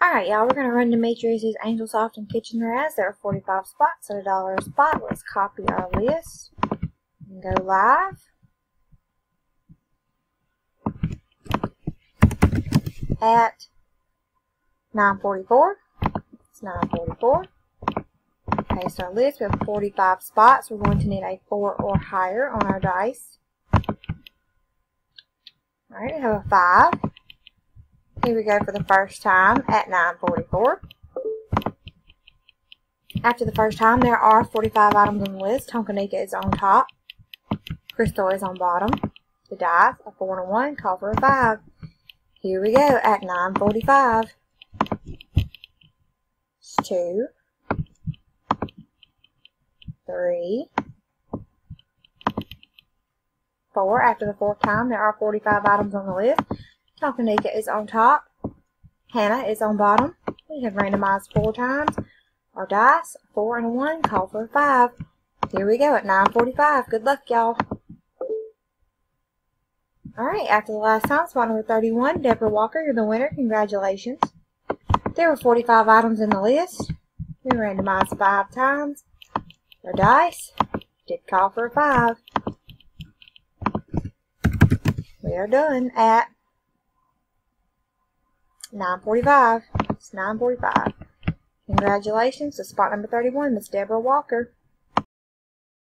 Alright, y'all, we're going to run Demetrius's Angel Soft and Kitchen Razz. There are 45 spots at $1 a spot. Let's copy our list and go live. At 9:44. It's 9:44. Paste our list. We have 45 spots. We're going to need a 4 or higher on our dice. Alright, we have a 5. Here we go for the first time at 9:44. After the first time, there are 45 items on the list. Tonkanika is on top. Crystal is on bottom. The dice, a 4 and a 1, call for a 5. Here we go at 9:45. It's 2, 3, 4. After the fourth time, there are 45 items on the list. Tonkanika is on top. Hannah is on bottom. We have randomized 4 times. Our dice, a 4 and a 1, call for a 5. Here we go at 9:45. Good luck, y'all. Alright, after the last time, spot number 31, Deborah Walker, you're the winner. Congratulations. There were 45 items in the list. We randomized 5 times. Our dice did call for a 5. We are done at 9:45. It's 9:45. Congratulations to spot number 31, Miss Deborah Walker.